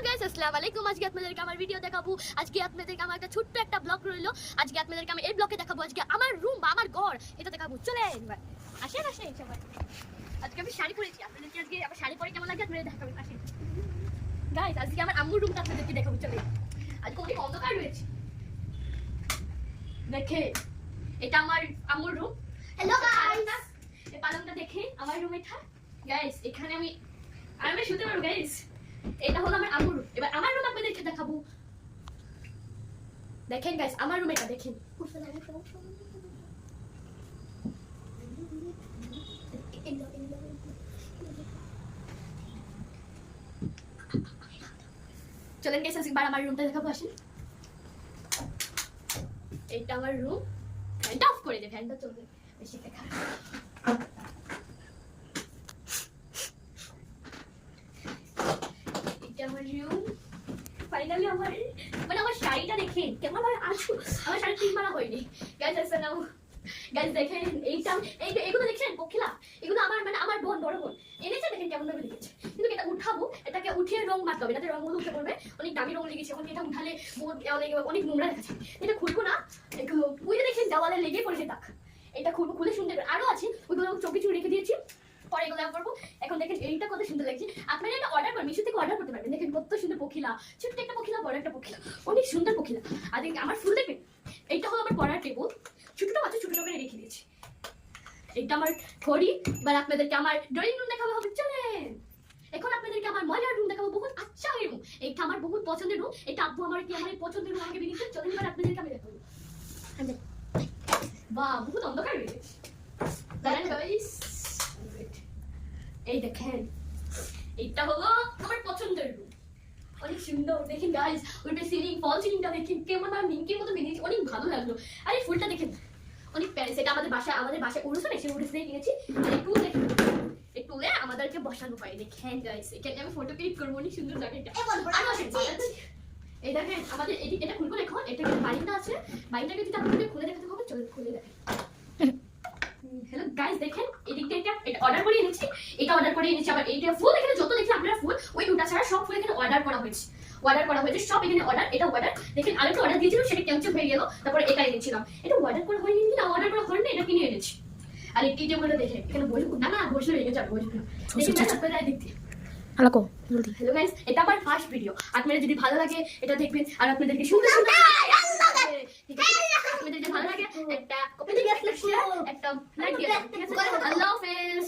Guys আসসালামু আলাইকুম। আজকে আপনাদেরকে আমার ভিডিও দেখাবো। আজকে আপনাদেরকে আমার একটা ছোট্ট একটা ব্লগ রইলো। আজকে আপনাদেরকে আমি এই ব্লগে দেখাবো আজকে আমার রুম বা আমার ঘর এটা দেখাবো। চলেন আসেন আসেন সবাই। আজকে আমি শাড়ি পরেছি, আপনাদেরকে আজকে আমার শাড়ি পরে কেমন লাগে আপনাদের দেখাবো। আসেন গাইস, আজকে আমার আম্মুর রুমটা আপনাদেরকে দেখাবো। চলেন, আজকে অনেক অন্ধকার রয়েছে। দেখে এটা আমার আম্মুর রুম। হ্যালো গাইস, এই পালংটা দেখে আমার রুম এটা। গাইস এখানে আমি আরামে শুতে পারবো। গাইস এটা হলো আমার আম্মুর রুম। এবার আমার রুম আপনাদেরকে দেখাবো। দেখেন গাইস আমার রুম এটা দেখেন। চলেন গাইস আজকে আমার রুমটা দেখাবো। আসেন, এটা আমার রুম। ফ্যানটা অফ করে দে, ফ্যানটা চলবে বেশি দেখা। এটা আমার রুম। ফাইনালি আমার আমার শাড়িটা দেখেন কেমন ভাবে আছো। আমার শাড়ি ঠিক মারা হয়নি। গাইস আসসালামু গাইস দেখেন এইগুলো দেখছেন পখিলা, এগুলো আমার আমার বোন, বড় বোন এনেছে। দেখেন কেমন ভাবে লিখেছে। কিন্তু এটা উঠাবো, এটাকে উঠিয়ে রং মারতে হবে, এটাতে রংগুলো উঠে পড়বে। অনেক দামি রং লেগেছে, এখন এটা উঠালে অনেক নোংরা দেখাচ্ছে। এটা খুলবো না, এগুলো ওই যে দেখেন দেওয়ালে লেগে পড়েছে দাগ। এটা খুলবো, খুলে সুন্দর আরো আছে, ওইগুলো চোখে চুড়ে রেখে দিয়েছি, পরে এগুলো করবো। এখন দেখেন এইটা কত সুন্দর লাগছে। আপনারা এটা অর্ডার করবেন, মিশো থেকে অর্ডার করতে পারবেন। দেখেন কত সুন্দর পখিলা, ছোট্ট একটা পখিলা, বড় একটা পখিলা, অনেক সুন্দর পখিলা। আর আমার ফুল দেখবেন, এইটা হলো আমার পড়ার টেবিল, ছোটটা আছে, ছোট করে রেখে দিয়েছি। এটা আমার ঘড়ি। এবার আপনাদেরকে আমার ড্রয়িং রুম দেখাবো হবে। চলেন এখন আপনাদেরকে আমার মজার রুম দেখাবো, বহুত আচ্ছা রুম। এটা আমার বহুত পছন্দের রুম। এটা আব্বু আমার পছন্দের রুম আমাকে বিনিয়ে। চলেন এবার আপনাদেরকে আমি দেখাবো। বাহ, বহুত অন্ধকার হয়ে গেছে। দাঁড়ান গাইস, এই দেখেন এটা হলো আমার পছন্দের রুম, অনেক সুন্দর। দেখেন গাইস ওইটা সিলিং, ফল সিলিংটা দেখেন কেমন আমার মিঙ্কির মতো বেরিয়েছে, অনেক ভালো লাগলো। আর এই ফুলটা দেখেন অনেক প্যারিস। এটা আমাদের বাসায় উড়েছে না, সেই উড়েছে কিনেছি। আর এই টুল দেখেন, এই টুলে আমাদেরকে বসানো হয়। দেখেন গাইস এখানে আমি ফটো ক্লিক করবো, অনেক সুন্দর লাগে এটা। এই দেখেন আমাদের এটা খুলবো এখন। এটা বাড়িটা আছে, বাড়িটাকে যদি আপনাদের খুলে দেখাতে হবে। চলুন খুলে দেখেন। হ্যালো গাইস দেখেন এদিকটা এটা অর্ডার করে এনেছি, এটা অর্ডার করে এনেছি। আবার এইটা ফুল এখানে যত দেখেন আপনারা ফুল, ওই দুটা ছাড়া সব ফুল এখানে অর্ডার করা হয়েছে, সব এখানে অর্ডার। এটা অর্ডার দেখেন, আরেকটা অর্ডার দিয়েছিলাম সেটা ক্যান্সেল হয়ে গেল, তারপরে এটা এনেছিলাম। এটা অর্ডার করা হয়নি, না অর্ডার করা হয়নি, এটা কিনে এনেছি। আর এই টেবিলটা দেখেন এখানে বসবো না, বসলে ভেঙে যাবে, বসবো না। দেখেন আপনারা দেখতে। হ্যালো গাইস, এটা আমার ফার্স্ট ভিডিও। আপনাদের যদি ভালো লাগে এটা দেখবেন, আর আপনাদেরকে সুন্দর সুন্দর ঠিক আছে, আপনাদের যদি ভালো লাগে একটা কপি দিয়ে একটা লাইক দিয়ে, ঠিক আছে। আল্লাহ হাফেজ।